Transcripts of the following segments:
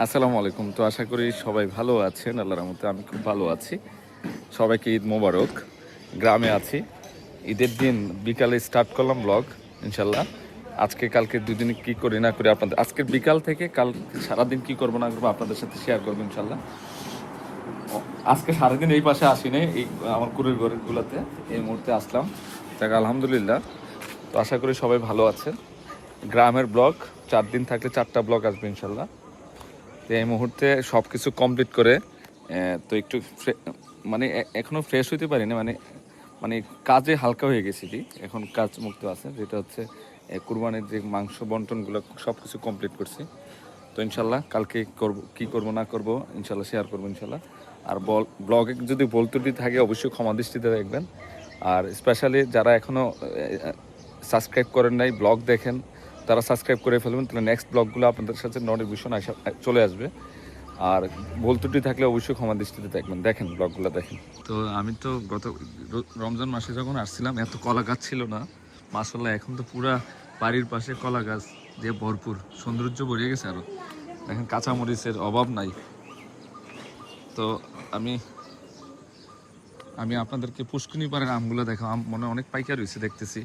আসসালামু আলাইকুম। তো আশা করি সবাই ভালো আছেন। আল্লাহর রহমতে আমি খুব ভালো আছি। সবাইকে ঈদ মোবারক। গ্রামে আছি, ঈদের দিন বিকালে স্টার্ট করলাম ব্লগ। ইনশাল্লাহ আজকে কালকে দুদিনে কী করি না করি আপনাদের, আজকের বিকাল থেকে কাল সারাদিন কী করবো না করবো আপনাদের সাথে শেয়ার করবো ইনশাল্লাহ। আজকে সারাদিন এই পাশে আসিনি, এই আমার কুড়ির ঘরগুলোতে এই মুহূর্তে আসলাম। যাক আলহামদুলিল্লাহ। তো আশা করি সবাই ভালো আছেন। গ্রামের ব্লগ 4 দিন থাকলে 4টা ব্লগ আসবে ইনশাল্লাহ। তো এই মুহূর্তে সব কিছু কমপ্লিট করে তো একটু মানে এখনও ফ্রেশ হইতে পারি না, মানে মানে কাজে হালকা হয়ে গেছি কি, এখন কাজ মুক্ত আছে, যেটা হচ্ছে কুরবানির যে মাংস বন্টনগুলো সব কিছু কমপ্লিট করছি। তো ইনশাল্লাহ কালকে কি করব না করব ইনশাল্লাহ শেয়ার করবো ইনশাল্লাহ। আর ব্লগে যদি ভুল ত্রুটি থাকে অবশ্যই ক্ষমা দৃষ্টিতে দেখবেন। আর স্পেশালি যারা এখনও সাবস্ক্রাইব করেন নাই, ব্লগ দেখেন, তারা সাবস্ক্রাইব করে ফেলবেন, তাহলে নেক্সট ব্লগগুলো আপনাদের সাথে নোটিফিকেশন চলে আসবে। আর ভুল ত্রুটি থাকলে অবশ্যই ক্ষমা দৃষ্টিতে দেখবেন, দেখেন ব্লগগুলো দেখেন। তো আমি তো গত রমজান মাসে যখন আসছিলাম এত কলা গাছ ছিল না মাশাআল্লাহ। এখন তো পুরা বাড়ির পাশে কলা গাছ দিয়ে ভরপুর, সৌন্দর্য বেড়ে গেছে আরও। দেখেন কাঁচামরিচের অভাব নাই। তো আমি আমি আপনাদেরকে পুষ্কিনি পাড়ের আমগুলো দেখো, আম মনে অনেক পাইকার হয়েছে দেখতেছি,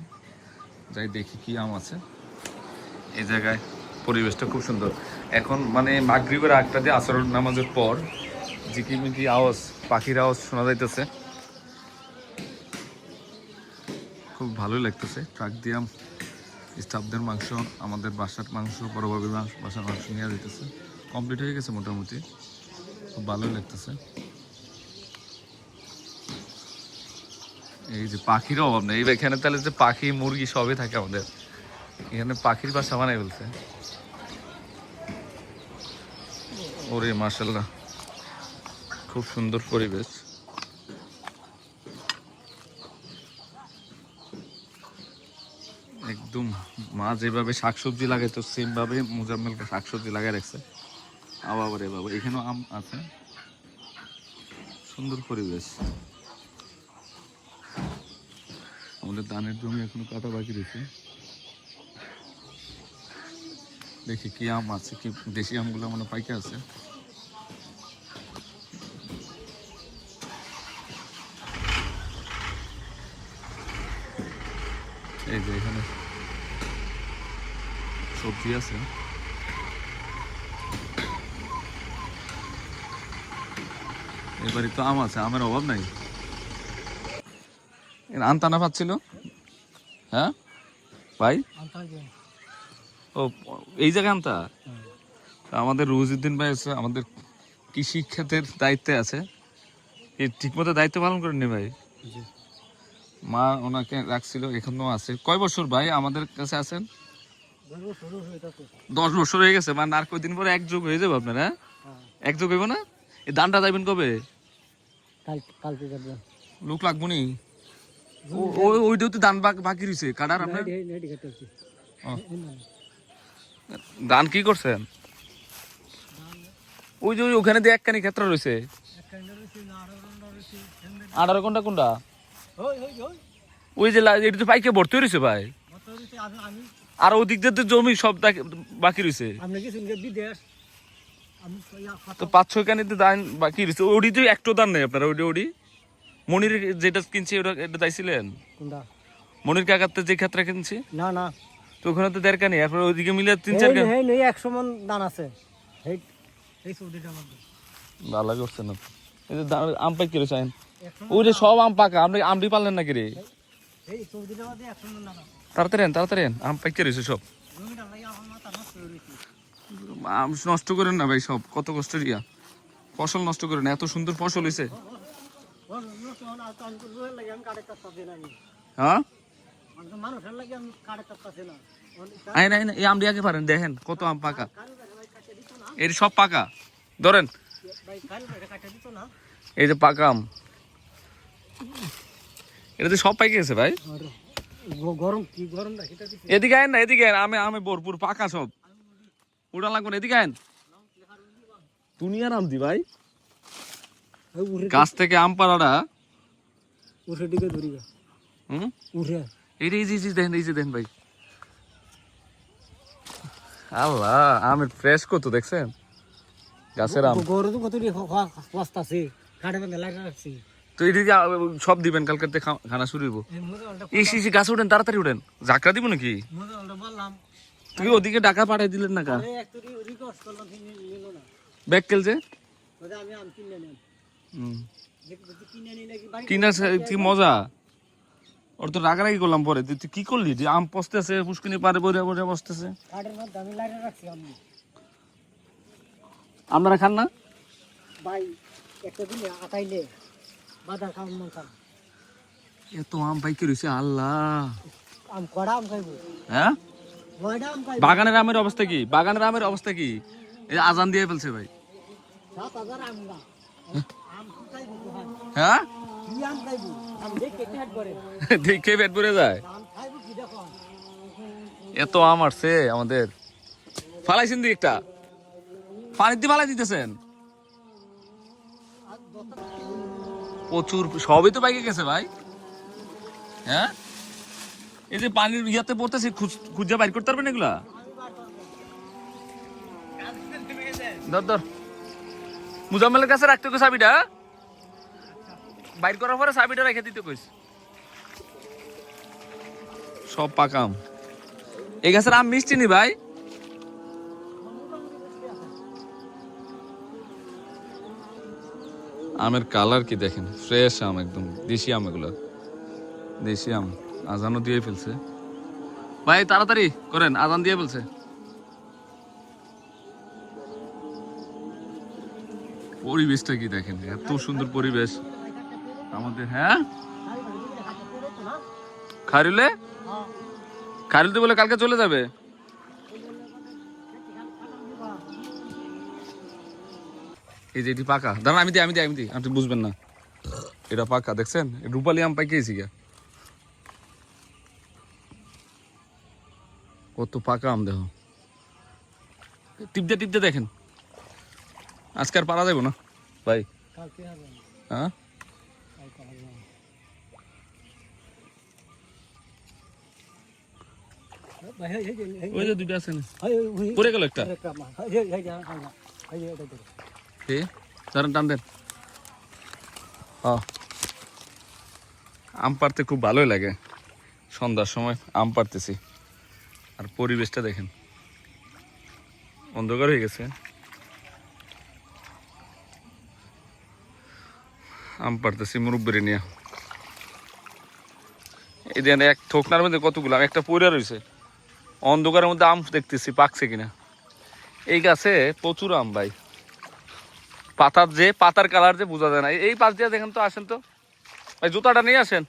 যাই দেখি কি আম আছে এই জায়গায়। পরিবেশটা খুব সুন্দর এখন, মানে মাগরিবের আগটা দিয়ে আসর নামাজের পর ঝিকিমিকি আওয়াজ, পাখির আওয়াজ শোনা যাইতেছে, খুব ভালোই লাগতেছে। ট্রাক দিয়ে স্টাফদের মাংস, আমাদের বাসার মাংস, বড় বাবির বাসার মাংস নিয়ে যেতেছে, কমপ্লিট হয়ে গেছে মোটামুটি, খুব ভালোই লাগতেছে। এই যে পাখির অভাব নেই এখানে, তাহলে যে পাখি মুরগি সবই থাকে আমাদের এখানে, পাখির বাসা বানাই বলছে। ওরে মাশাআল্লাহ, খুব সুন্দর পরিবেশ। একদম মা যেভাবে শাকসবজি লাগাই তো সেম ভাবে মুজাম্মেলকে শাকসবজি লাগাই রাখছে। আবার রে বাবা, এখানেও আম আছে, সুন্দর পরিবেশ। আমাদের ধানের জমি এখনো কাটা বাকি রয়েছে, দেখি কি আম আছে, কি দেশি আমগুলো মানে পাইকে আছে। এই যে এখানে সবজি আছে, এবারে তো আম আছে, আমের অভাব নাই। আনতানা পাচ্ছিল, হ্যাঁ ভাই, ও এই জায়গায় আনতা। আমাদের রুজিউদ্দিন ভাই আছে, আমাদের কৃষি ক্ষেতের দায়িত্বে আছে, ঠিকমতো দায়িত্ব পালন করেননি ভাই। মা ওনাকে রাখছিল, এখনো আছে। কয় বছর ভাই আমাদের কাছে আছেন? 10 বছর হয়ে গেছে, মানে আর কয়দিন পরে এক যুগ হয়ে যাবে আপনার। হ্যাঁ, এক যুগ হইব না? এই ধানটা যাইবেন কবে? লোক লাগবো নি? ওইটাও তো ধান বাকি রয়েছে কাটার আপনার। ধান কি করছেন? ওই যে ওখানে দিয়ে একখানি ক্ষেত্র রয়েছে। 18 ঘন্টা কোনটা? ওই যে এটা তো পাইকে ভর্তি রয়েছে ভাই। আর ওদিক দিয়ে তো জমি সব বাকি রয়েছে, তো 5-6 কানিতে ধান বাকি রয়েছে। ওডি তো একটু দান নেই আপনারা। ওডি মনির যেটা কিনছি ওটা এটা দাইছিলেন মনির কাকাতে যে ক্ষেত্রে কিনছি না না, তো ওখানে তো 1.5 কানি, এরপর ওইদিকে মিলে 3-4 কানি। 100 মন ধান আছে। ভালো করছে না, এই যে আম পাই কি রয়েছে ওই যে সব আম পাকা, আপনি আমটি পারলেন নাকি রে? তাড়াতাড়ি তাড়াতাড়ি আম পাই কি রয়েছে সব, আম নষ্ট করেন না ভাই, সব কত কষ্টের ইয়া, ফসল নষ্ট করেন, এত সুন্দর ফসল হয়েছে। হ্যাঁ এই আম দিয়ে পারেন, দেখেন কত আম পাকা, এর সব পাকা ধরেন, এই যে পাকা আম এটা তো সব পাইকে গেছে ভাই। এদিকে আয়েন না, এদিকে আয়েন, আমি ভরপুর পাকা সব, ওটা লাগবে না, এদিকে আয়েন। দুনিয়ার আম দি ভাই, গাছ থেকে আম পাড়াটা এই যে দেখেন, এই যে দেখেন ভাই, আল্লাহ আমের ফ্রেশ কত দেখছেন, গাছের আম গরু তো কতটি বস্তা আছে কাটে বান্ধে লাগা রাখছি তো এদিকে সব দিবেন কালকে খানা শুরু হইব এই গাছে উঠেন তাড়াতাড়ি উঠেন জাকরা দিব নাকি বললাম তুই ওদিকে টাকা পাঠিয়ে দিলেন না কা রিকোয়েস্ট করলাম নিল না ব্যাগ কেলছে আমি আম কিনে নেন কিনে নিই নাকি কিনা কি মজা ওর তো রাগারাগি করলাম পরে তুই কি করলি যে আম পচতেছে পুষ্কিনি পারে বইরা বইরা বসতেছে কাঠের মধ্যে আমি লাইনে রাখছি আমি আপনারা খান না ভাই একটা দিলে আটাইলে বাজার খাম মন খাম এত আম পাইকে রয়েছে আল্লাহ আম কড়া আম খাইবো হ্যাঁ কয়টা আম খাইবো বাগানের আমের অবস্থা কি বাগানের আমের অবস্থা কি এই আজান দিয়ে ফেলছে ভাই 7,000 আম না আম খাইবো তো ভাই হ্যাঁ কি আম খাইবো আম দেখে পেট ভরে দেখে পেট ভরে যায় আম খাইবো কি দেখো এত আম আসছে আমাদের ফালাইছেন দি একটা পানি দিয়ে ফালাই দিতেছেন প্রচুর সবই তো পাইকে গেছে ভাই হ্যাঁ এই যে পানির ইয়াতে পড়তেছে খুঁজে বাইর করতে পারবেন এগুলা ধর ধর মুজাম্মেলের কাছে রাখতে কই চাবিটা বাইর করার পরে চাবিটা রেখে দিতে কইস সব পাকা আম এই গাছের আম মিষ্টি নি ভাই আমের কালার কি দেখেন ফ্রেশ আম একদম দেশি আম এগুলো দেশি আম আজানও দিয়ে ফেলছে ভাই তাড়াতাড়ি করেন আজান দিয়ে ফেলছে পরিবেশটা কি দেখেন এত সুন্দর পরিবেশ আমাদের হ্যাঁ খাইরুলে খাইরুলতে বলে কালকে চলে যাবে এই যে এটি পাকা দাঁড়ান আমি দিই আপনি বুঝবেন না এটা পাকা দেখছেন রূপালি আম পাইকেছি গা কত পাকা আম দেখো টিপতে দেখেন আজকে আর পারা যাবো না ভাই হ্যাঁ ওই যে দুইটা আছে না পড়ে গেল একটা দাঁড়ান টান দেন আম পাড়তে খুব ভালোই লাগে সন্ধ্যার সময় আম পাড়তেছি আর পরিবেশটা দেখেন অন্ধকার হয়ে গেছে আম পাড়তেছি মুরব্বরি নিয়ে এই দেন এক ঠোকনার মধ্যে কতগুলো আম একটা পড়ে রয়েছে অন্ধকারের মধ্যে আম দেখতেছি পাকছে কিনা এই গাছে প্রচুর আম ভাই পাতার কালার যে বোঝা যায় না এই পাশ দিয়ে দেখেন তো আসেন তো ভাই জুতাটা নিয়ে আসেন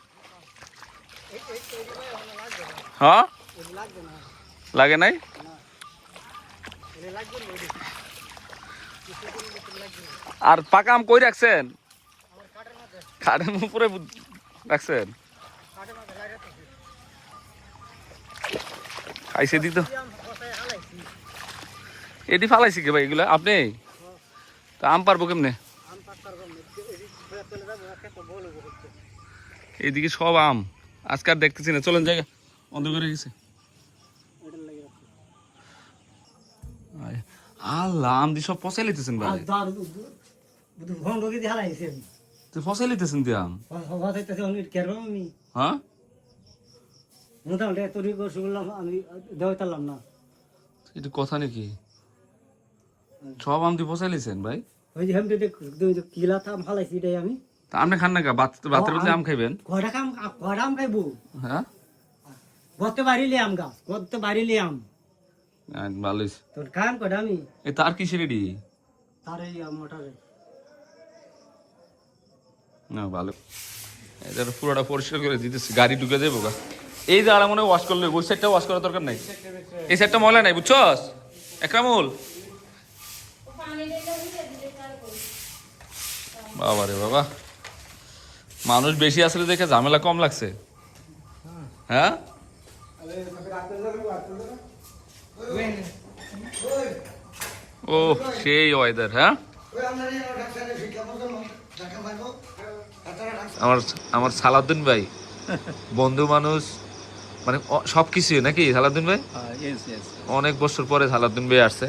হ্যাঁ লাগে নাই আর পাকা আম কই রাখছেন খাটের উপরে রাখছেন খাইছে দিত এটি ফালাইছি কে ভাই এগুলো আপনি তা আম পারবো কেমনে এইদিকে সব আম আজকে আর দেখতেছি না চলেন জায়গা অন্ধকার হয়ে গেছে আল্লাহ আম দিয়ে সব পচাই লিতেছেন ভাই তুই পচাই লিতেছেন দিয়ে আম হ্যাঁ মোটামুটি তৈরি করছি বললাম আমি দেওয়াইতাম না এটা কথা নাকি সব আম দিয়ে পচাই লিছেন ভাই ওই যে আমি কিলা আম ফালাইছি এটাই আমি তা আপনি খান না কা ভাতের বদলে আম খাইবেন কয়টা আম খাইবো হ্যাঁ গত বাড়িলে আম গাছ গত বাড়িলে আম ভালো তোর খান কয়টা আমি এ তার কিসে রেডি তার এই মোটারে না ভালো এটা পুরোটা পরিষ্কার করে দিতেছি গাড়ি ঢুকে যাবো গা এই জায়গাটা মনে হয় ওয়াশ করলে ওই সাইডটা ওয়াশ করার দরকার নাই এই সাইডটা ময়লা নাই বুঝছস একরামুল বাবা রে বাবা মানুষ বেশি আসলে দেখে ঝামেলা কম লাগছে হ্যাঁ ও সেই ওয়েদার হ্যাঁ আমার সালাউদ্দিন ভাই বন্ধু মানুষ মানে সবকিছু নাকি সালাউদ্দিন ভাই? অনেক বছর পরে সালাউদ্দিন ভাই আসছে।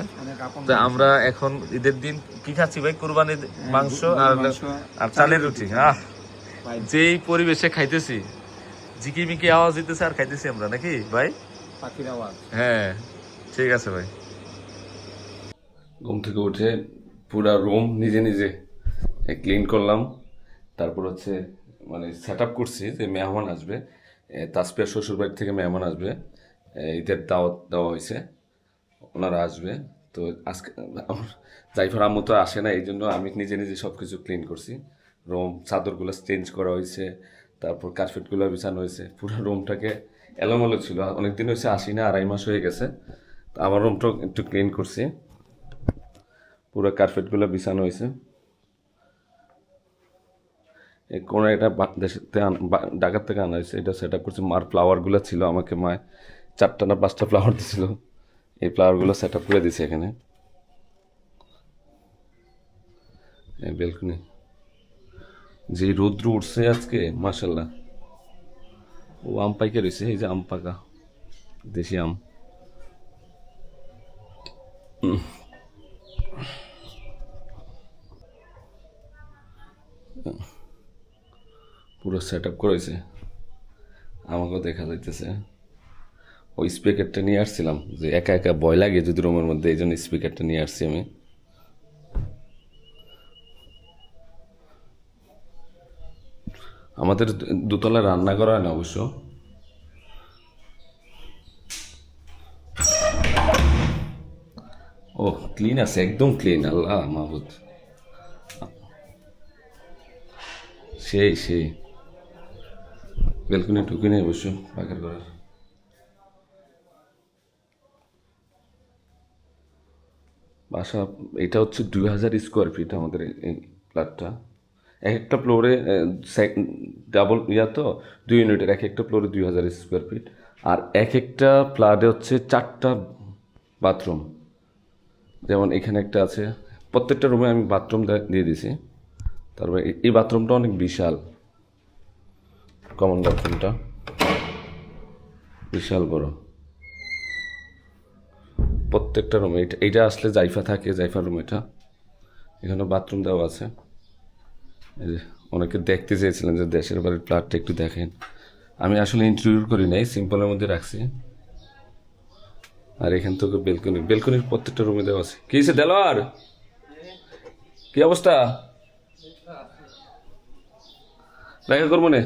তো আমরা এখন ঈদের দিন কি খাচ্ছি ভাই? কুরবানির মাংস আর চালের রুটি। যেই পরিবেশে খাইতেছি, ঝিকিমিকি আওয়াজ দিতেছে আর খাইতেছি আমরা নাকি ভাই? পাখির আওয়াজ। হ্যাঁ ঠিক আছে ভাই। ঘুম থেকে উঠে পুরা রুম নিজে নিজে ক্লিন করলাম। তারপর হচ্ছে মানে সেট আপ করছি যে মেহমান আসবে, তাসপিয়ার শ্বশুর বাড়ি থেকে মেহমান আসবে, ঈদের দাওয়াত দেওয়া হয়েছে, ওনারা আসবে। তো আজকে আমার জাইফার আম্মু তো আসে না, এই জন্য আমি নিজে নিজে সব কিছু ক্লিন করছি। রুম চাদরগুলো চেঞ্জ করা হয়েছে, তারপর কার্পেটগুলো বিছানো হয়েছে। পুরো রুমটাকে এলোমেলো ছিল, অনেকদিন হয়েছে আসি না, 2.5 মাস হয়ে গেছে। তো আমার রুমটাও একটু ক্লিন করছি, পুরো কার্পেটগুলো বিছানো হয়েছে। এই কোনো একটা ঢাকার থেকে আনা হয়েছে, এটা সেট আপ করছে। মার ফ্লাওয়ারগুলো ছিল, আমাকে মায় 4টা না 5টা ফ্লাওয়ার দিয়েছিল, এই ফ্লাওয়ারগুলো সেট আপ করে দিয়েছে এখানে। এই বেলকনি যে রৌদ্র উঠছে আজকে মাশাল্লাহ। ও আম পাইকে রয়েছে, এই যে আম পাকা দেশি আম। পুরো সেট আপ করেছে, আমাকেও দেখা যাইতেছে। ওই স্পিকারটা নিয়ে আসছিলাম, যে একা একা ভয় লাগে যদি রুমের মধ্যে, এই জন্য স্পিকারটা নিয়ে আসছি আমি। আমাদের দোতলায় রান্না করা হয় না অবশ্য। ও ক্লিন আছে, একদম ক্লিন, আল্লাহ মাহবুদ। সেই সেই বেলকুনি টুকুনি অবশ্য পাকের করার। বাসা এটা হচ্ছে 2000 স্কোয়ার ফিট আমাদের এই ফ্ল্যাটটা। এক একটা ফ্লোরে ডাবল তো 2 ইউনিটের, এক একটা ফ্লোরে 2000 স্কোয়ার ফিট। আর এক একটা ফ্ল্যাটে হচ্ছে 4টা বাথরুম। যেমন এখানে একটা আছে, প্রত্যেকটা রুমে আমি বাথরুম দিয়ে দিছি। তারপরে এই বাথরুমটা অনেক বিশাল, কমন বাথরুমটা বিশাল বড়। প্রত্যেকটা রুমে এইটা আসলে জাইফা থাকে, জাইফার রুম এটা। এখানে বাথরুম দেওয়া আছে। এই যে অনেকে দেখতে চেয়েছিলেন যে দেশের বাড়ির ফ্ল্যাটটা একটু দেখেন, আমি আসলে ইন্টারভিউ করি নাই, সিম্পলের মধ্যে রাখছি। আর এখান থেকে বেলকনির প্রত্যেকটা রুমে দেওয়া আছে। কি হয়েছে দেলোয়ার, কি অবস্থা? দেখা করবো না।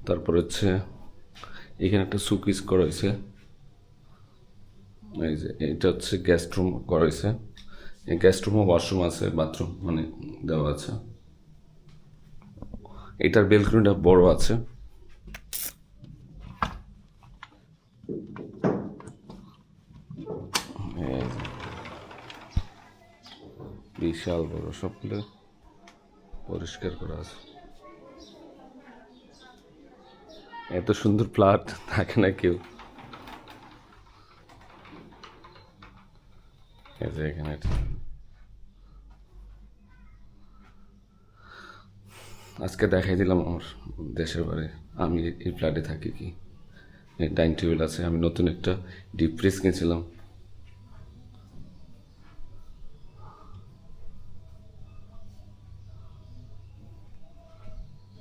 তারপর হচ্ছে এখানে একটা সুকিস করা হয়েছে। এই যে এটা হচ্ছে গেস্ট রুম করা হয়েছে। এই গেস্ট রুমও ওয়াশরুম আছে, বাথরুম মানে দেওয়া আছে। এটার বেলকনিটা বড় আছে। বিশাল বড়, সবগুলো পরিষ্কার করা আছে। এত সুন্দর ফ্ল্যাট থাকে না কেউ। এখানে আজকে দেখাই দিলাম আমার দেশের বাড়ি, আমি এই ফ্ল্যাটে থাকি। কি ডাইনিং টেবিল আছে, আমি নতুন একটা ডিপ ফ্রিজ কিনেছিলাম।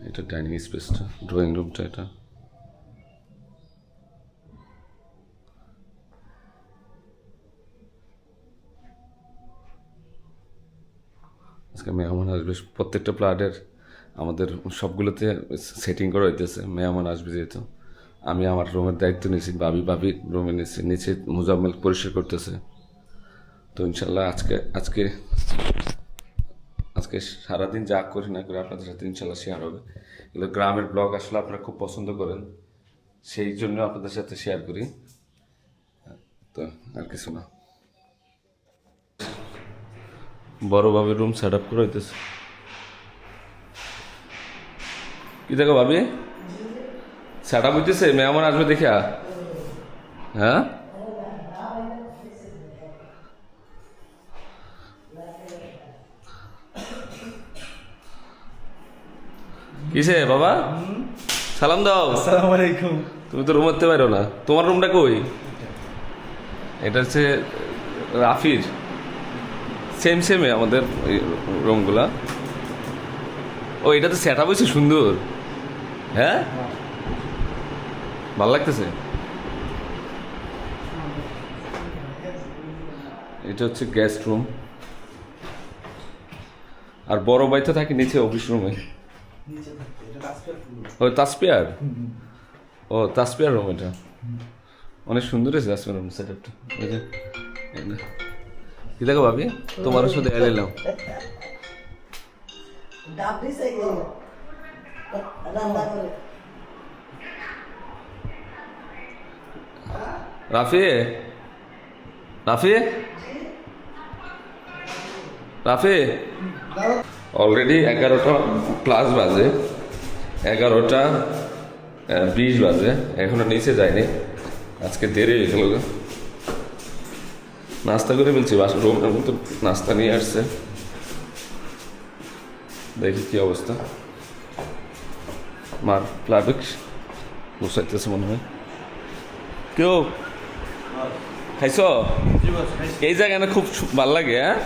এটা ডাইনিং স্পেসটা, ড্রয়িং রুমটা এটা। আজকে মেহমান আসবে, প্রত্যেকটা ফ্ল্যাটের আমাদের সবগুলোতে সেটিং করা হইতেছে। মেহমান আসবে যেহেতু, আমি আমার রুমের দায়িত্ব নিয়েছি, ভাবি রুমে নিয়েছি, নিচে মুজাম্মেল পরিষ্কার করতেছে। তো ইনশাল্লাহ আজকে আজকে আজকে সারাদিন যা করি না করে আপনাদের সাথে ইনশাল্লাহ শেয়ার হবে। এগুলো গ্রামের ব্লগ আসলে আপনারা খুব পছন্দ করেন, সেই জন্য আপনাদের সাথে শেয়ার করি। তো আর কিছু না, বড়ভাবে রুম সেট আপ করে হইতেছে। কি দেখো ভাবি, সেট আপ হইতেছে, মেহমান আসবে দেখা। হ্যাঁ কিসে বাবা সালাম দাও। আসসালামু আলাইকুম। তুমি তো রুম করতে পারো না, তোমার রুমটা কই? এটা হচ্ছে রাফির, সেম সেমে আমাদের রুমগুলা। ও এটা তো সেট আপ হয়েছে সুন্দর, হ্যাঁ ভালো লাগতেছে। এটা হচ্ছে গেস্ট রুম, আর বড় ভাই তো থাকে নিচে অফিস রুমে। ও তাসপিয়ার, ও তাসপিয়ার রুম, এটা অনেক সুন্দর হয়েছে তাসপিয়ার রুম সেট আপটা। কি দেখো ভাবি, তোমারও সাথে এলাম। রাফি, রাফি, রাফি, অলরেডি 11টা প্লাস বাজে, 11টা 20 বাজে, এখনো নিচে যায়নি। আজকে দেরি হয়ে গেল। নাস্তা করে ফেলছি, বাস রুমের মতো নাস্তা নিয়ে আসছে। দেখি কি অবস্থা। মার প্লাবিক বসাইতেছে মনে হয়। কেউ খাইছ? এই জায়গা না খুব ভালো লাগে। হ্যাঁ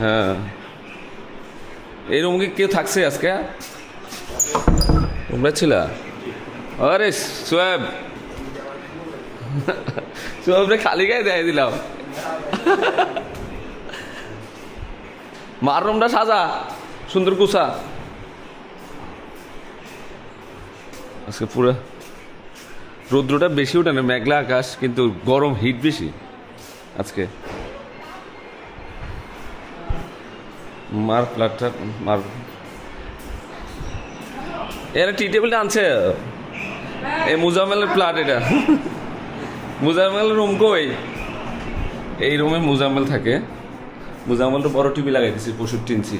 হ্যাঁ, এই রুমে কেউ থাকছে আজকে? তোমরা ছিল? আরে সোয়েব, সোয়েবরে খালি গায়ে দেয় দিলাম। মার রুমটা সাজা সুন্দর কুসা। আজকে পুরো রৌদ্রটা বেশি ওঠে না, মেঘলা আকাশ, কিন্তু গরম হিট বেশি আজকে। মার প্লাটটা মার, এরা টি টেবিলটা আনছে এই মুজাম্মেলের প্লাট। এটা মুজাম্মেলের রুম কই? এই রুমে মুজাম্মেল থাকে। মুজাম্মেলটা বড় টিভি লাগাই দিছি 65 ইঞ্চি।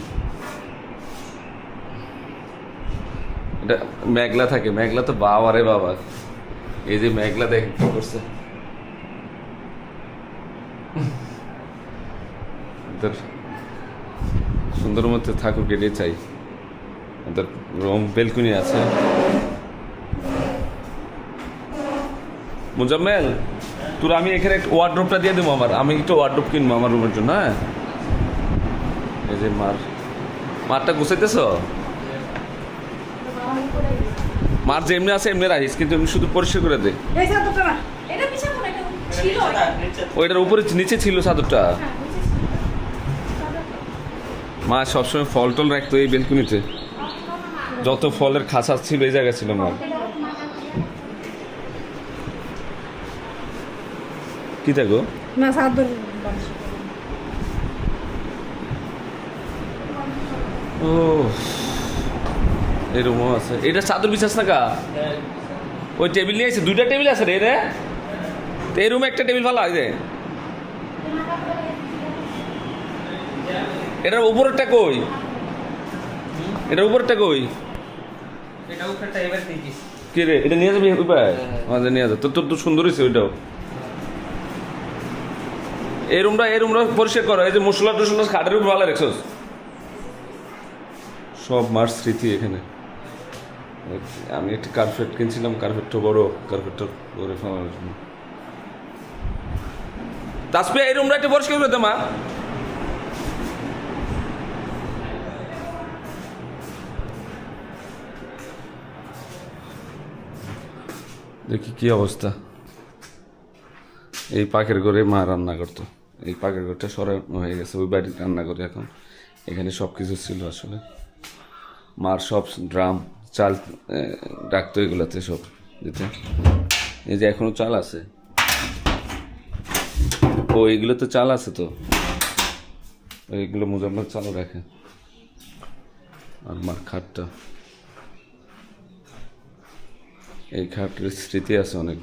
এটা মেঘলা থাকে, মেঘলা তো বাবা রে বাবা। এই যে মেঘলা দেখ কি করছে। সুন্দর মধ্যে থাকুক এটাই চাই। ওদের রুম বেলকুনি আছে। মুজাম্মেল তোর আমি এখানে ওয়ার্ড্রোপটা দিয়ে দেবো আমার, আমি একটু ওয়ার্ড্রোপ কিনবো আমার রুমের জন্য। হ্যাঁ এই যে মারটা গুছাইতেছ? মার যে এমনি আছে এমনি রাখিস, কিন্তু এমনি শুধু পরিষ্কার করে দে। ওইটার উপরে নিচে ছিল চাদরটা। মা সবসময় ফল টল রাখতো এই বেলকুনিতে, যত ফলের খাঁচা ছিল এই জায়গায় ছিল মা। কি দেখো না চাদর ও এই রুমও আছে। এটা চাদর বিছাস না কা? ওই টেবিল নিয়ে আছে, 2টা টেবিল আছে রে রে। তো এই রুমে একটা টেবিল ভালো আছে। এটার উপরেরটা কই? এটার উপরেরটা কই? এটা উপরটা এবার দেখিস। কি রে, এটা নিয়ে যাবি ওই পায়? আমাদের নিয়ে যা। তোর তো সুন্দর হয়েছে ওইটাও। এই রুমটা পরিষ্কার করো। এই যে মশলা টসলা খাটের উপর ভালো রাখছোস। সব মার স্মৃতি এখানে। আমি একটা কার্পেট কিনছিলাম, কার্পেটটা বড়, কার্পেটটা করে ফেলার জন্য। তাসপিয়া এই রুমটা একটু পরিষ্কার করে দে মা। দেখি কি অবস্থা। এই পাকের ঘরে মা রান্না করতো। এই পাকের ঘরটা সরানো হয়ে গেছে, ওই বাড়ির রান্না করে এখন। এখানে সব কিছু ছিল আসলে। মার সব ড্রাম চাল রাখতো এগুলাতে সব দিতে। এই যে এখনো চাল আছে, ও এইগুলো তো চাল আছে তো, এইগুলো মুজাম্মেল চাল রাখে। আর মার খাটটা, এই খাটের স্মৃতি আছে অনেক।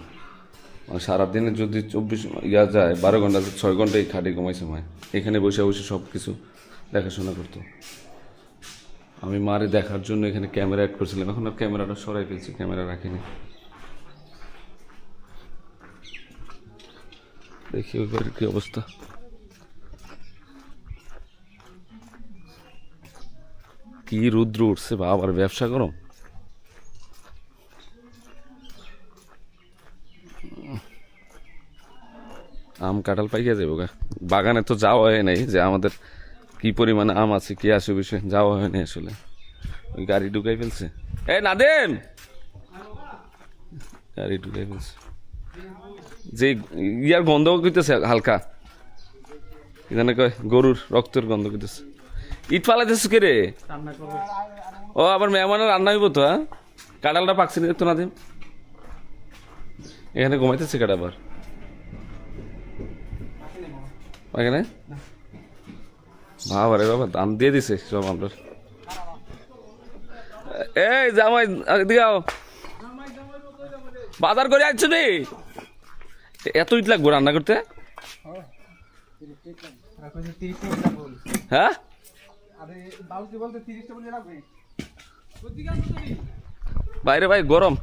সারাদিনে যদি 24 যায় 12 ঘন্টা, 6 ঘন্টা এই খাটে ঘুমাইছে মায়। এখানে বসে বসে সব কিছু দেখাশোনা করতো। আমি মারে দেখার জন্য এখানে ক্যামেরা অ্যাড করছিলাম, এখন আর ক্যামেরাটা সরাই ফেলছি, ক্যামেরা রাখিনি। দেখি ওই বাড়ির কি অবস্থা। কি রুদ্র উঠছে বাবার ব্যবসা করো। আম কাঁঠাল পাইয়া যাবো গা। বাগানে তো যাওয়া হয় নাই, যে আমাদের কি পরিমাণে আম আছে কি আসে বিষয় যাওয়া হয় নাই আসলে। ওই গাড়ি ঢুকাই ফেলছে, এ নাদেম গাড়ি ঢুকাই ফেলছে। যে ইয়ার গন্ধ করতেছে হালকা, এখানে কয় গরুর রক্তের গন্ধ করতেছে। ইট ফালাইতেছে কে রে? ও আবার মেহমানের রান্না হইব তো। হ্যাঁ, কাঁঠালটা পাকছে না দেখতো নাদিম, এখানে ঘুমাইতেছে কাটা আবার এখানে। বাবা রে বাবা, দাম দিয়ে দিছে সব আপনার। এই জামাই দিকে আও, বাজার করে আসছো নি? এত ইট লাগবো রান্না করতে? হ্যাঁ, বাইরে ভাই গরম।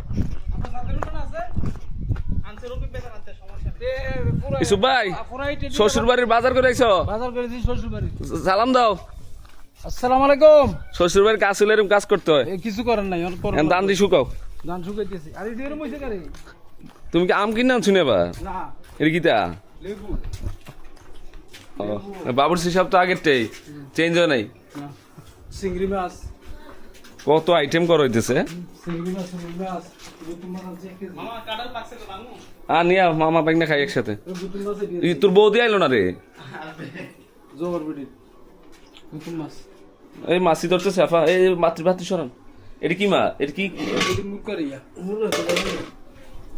ইসুফ ভাই, শ্বশুর বাড়ির বাজার করে আইছো? বাজার করেছি শ্বশুর বাড়ি। সালাম দাও। আসসালামু আলাইকুম। শ্বশুর বাড়ির কাজ হলে এরকম কাজ করতে হয়, কিছু করেন নাই, দান দিয়ে শুকাও। ধান শুকাইতেছি। আরে দেরম হইছে কারে? তুমি কি আম কিনে আনছো এবার? না, এর কিতা লেবু। বাবুর হিসাব তো আগেরটাই, চেঞ্জ হয় নাই। না, চিংড়ি মাছ। কত আইটেম করা হইতেছে। চিংড়ি মাছ, গুতুম মাছ আছে 1 কেজি। মামা কাঁঠাল পাকছে তো বানু। নিয়া মামা বাইক না খাই একসাথে। গুতুম মাছ দিয়ে তোর বৌদি আইলো না রে? জোর বিডি। গুতুম মাছ। এই মাছি ধরতেছে আফা, এই মাতৃভাতৃ সরান। এটা কি মা? এটা কি? এটি মুখ করিয়া।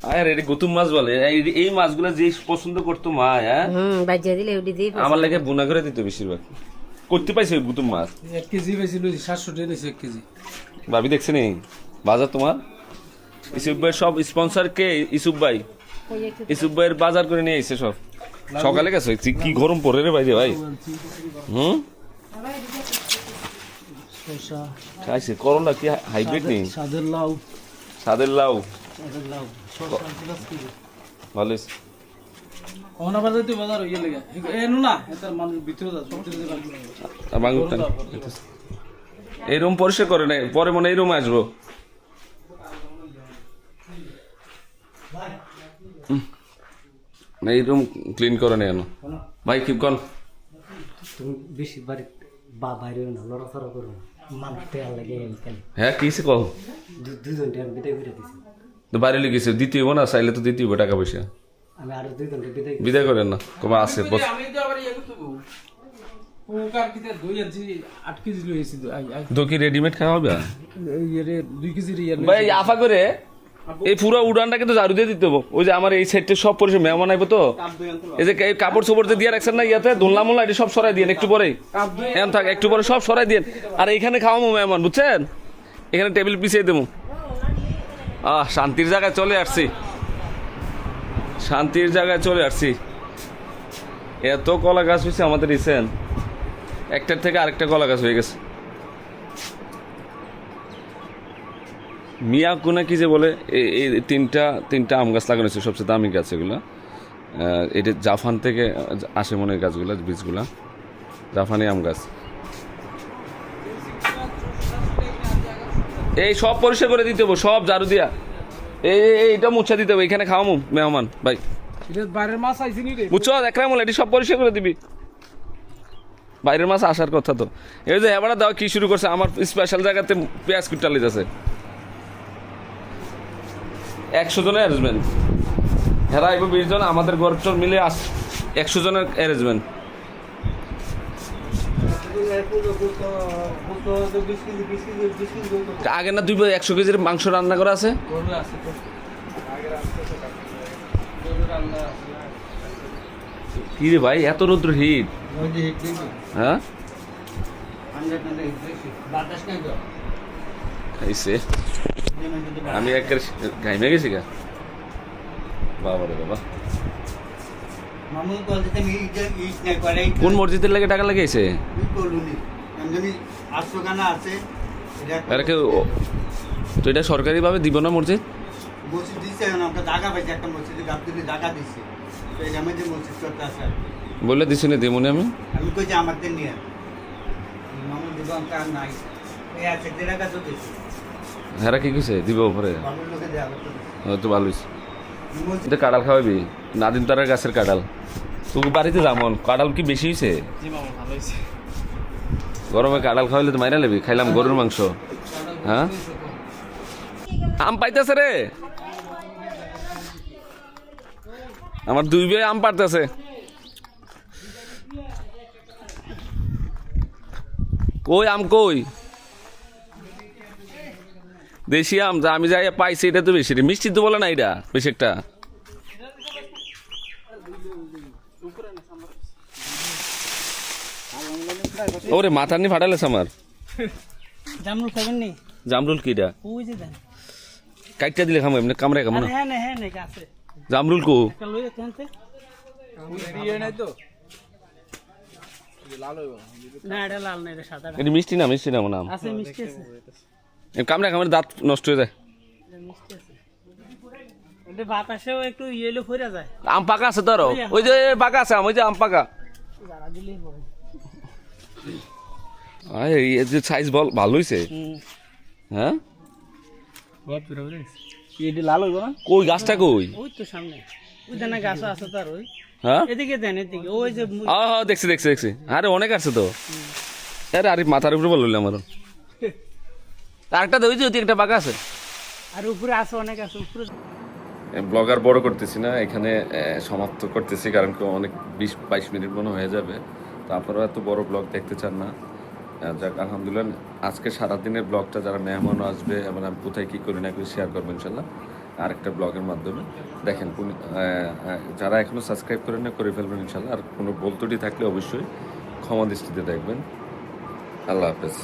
আরে এটা গুতুম মাছ বলে। এই মাছগুলো যে পছন্দ করতো মা, হ্যাঁ বাজিয়ে দিলে ওটি দিয়ে আমার লাগে বুনা করে দিত বেশিরভাগ। করতে পাইছে ওই গুতুম মাছ। 1 কেজি পাইছিল 700 টাকা নিছে 1 কেজি। ভাবি দেখছে নি বাজার তোমার? ইসুফ ভাইয়ের সব স্পন্সর কে? ইসুফ ভাই। ইসুফ ভাইয়ের বাজার করে নিয়ে এসে সব সকালে গেছে। কি গরম পড়ে রে বাইরে ভাই। শসা খাইছে। করলা কি হাইব্রিড নেই? সাদের লাউ। সাদের লাউ শসা 10 কেজি। ভালো। ওনা বাজার তো বাজার হইয়ে লাগে। এনু না, এটার মানুষ ভিতরে যা ভিতরে যা। এই রুম পরিষ্কার করে নাই, পরে মনে এই রুমে আসবো। এই রুম ক্লিন করে নেই ভাই। কি কন তুমি বেশি বাড়ি বাইরে না, লড়াচড়া করো না, মানুষ টেয়ার লাগে। হ্যাঁ কিসে কল? দুজন টেয়ার বিদায় করে দিছি। তো বাইরে লিখেছে দিতে হইব না, চাইলে তো দিতে হইব টাকা পয়সা। আমি আরো 2 ঘন্টা বিদায় বিদায় করেন না, কমা আছে। আমি তো আবার ইয়া করতে গো। ওকার কিতে 2 ইঞ্চি 8 কেজি লইছি। তো কি রেডিমেড খাওয়া হবে? এই রে 2 কেজি ইয়া ভাই আফা করে এই পুরো উড়ানটা কিন্তু ঝাড়ু দিয়ে দিতে হবে। ওই যে আমার এই সাইডটা সব পরিষ্কার, মেহমান আইবো তো। এই যে কাপড় চোপড় দিয়ে রাখছেন না ইয়াতে, দোলনা মোলনা এটা সব সরাই দিয়েন একটু পরে। এমন থাক, একটু পরে সব সরাই দিয়েন। আর এইখানে খাওয়াবো মেহমান, বুঝছেন? এখানে টেবিল পিছিয়ে দেবো। শান্তির জায়গায় চলে আসছি, শান্তির জায়গায় চলে আসছি। এত কলা গাছ হয়েছে আমাদের রিসেন, একটার থেকে আরেকটা কলা গাছ হয়ে গেছে। মিয়া কোনা কি যে বলে, এই তিনটা আম গাছ লাগানো হয়েছে, সবচেয়ে দামি গাছ এগুলো। এটা জাপান থেকে আসে মনে হয় গাছগুলো, বীজগুলা জাপানি আম গাছ। এই সব পরিষ্কার করে দিতে হবে, সব ঝাড়ু দিয়া। এইটা মুছা দিতে হবে। এখানে খাওয়ামু মেহমান ভাই। এটা বাইরের মাছ আইছি নি রে। বুঝছো একরাম এটি সব পরিষ্কার করে দিবি। বাইরের মাছ আসার কথা তো। এই যে হেবাটা দাও কি শুরু করছে, আমার স্পেশাল জায়গাতে পেঁয়াজ কুটালি আছে। 100 জনের অ্যারেঞ্জমেন্ট। হেরা আইব 20 জন, আমাদের গড়চর মিলে 100 জনের অ্যারেঞ্জমেন্ট। আগে না 100 কেজির মাংস রান্না করা আছে। কি রে ভাই, এত রৌদ্র হিট? হ্যাঁ খাইছে। আমি একের ঘাইমে গেছি গা। বাবা রে বাবা, কোন মসজিদের লাগে টাকা লাগাইছে? তো এটা সরকারি ভাবে দিব না মসজিদ? বললে দিছি না দেমনি আমি। আমি কইছি আমাদের নিয়ে মামু দিব কার নাই হ্যাঁ কি কইছে দিব পরে তো ভালো হয়েছে এটা কাঁঠাল খাওয়াবি নাদিম তারার গাছের কাঁঠাল তুই বাড়িতে যেমন কাঁঠাল কি বেশি হয়েছে জি মামা ভালো হয়েছে গরমে কাঁঠাল খাওয়াইলে তো মাইরা নেবি খাইলাম গরুর মাংস হ্যাঁ আম পাইতেছে রে আমার 2 ভাই আম পারতেছে কই আম কই দেশি আম যা আমি যাই পাইছি এটা তো বেশি রে মিষ্টি তো বলে না এটা বেশি একটা ওরে মাথা নি ফাটালেছ আমার জামরুল খাবেন নি জামরুল কিটা ওই যে দেন কাইটা দিলে খামো এমনি কামড়ে খামো না হ্যাঁ নে গাছে জামরুল কো একটা লইয়া তেনতে না এটা লাল না এটা সাদা এটা মিষ্টি না মনে হয় আছে মিষ্টি আছে কামড়ে খামড়ে দাঁত নষ্ট হয়ে যায় এটা মিষ্টি আছে এটা বাতাসেও একটু ইয়েলো ফইরা যায় আম পাকা আছে তো আরো ওই যে পাকা আছে আম ওই যে আম পাকা যারা দিলেই হবে এই যে সাইজ বল ভালো হইছে হ্যাঁ বহুত পুরো এটা লাল হইব না কই গাছটা কই ওই তো সামনে ওই দেনা গাছ আছে তার ওই হ্যাঁ এদিকে দেন এদিকে ওই যে হ্যাঁ দেখছি আরে অনেক আছে তো আরে আরে মাথার উপরে বললাম আমার আরেকটা ওই যে একটা পাকা আছে আর উপরে আছে অনেক আছে উপরে ব্লগার বড় করতেছি না এখানে সমাপ্ত করতেছি কারণ কি অনেক 20-22 মিনিট মনে হয়ে যাবে তো আপনারা এত বড় ব্লগ দেখতে চান না যাক আলহামদুলিল্লাহ আজকে সারাদিনের ব্লগটা যারা মেহমান আসবে এবং আমি কোথায় কী করি না করি শেয়ার করবো ইনশাল্লাহ আরেকটা ব্লগের মাধ্যমে দেখেন যারা এখনও সাবস্ক্রাইব করেন না করে ফেলবেন ইনশাল্লাহ আর কোনো বলতুটি থাকলে অবশ্যই ক্ষমা দৃষ্টিতে দেখবেন আল্লাহ হাফেজ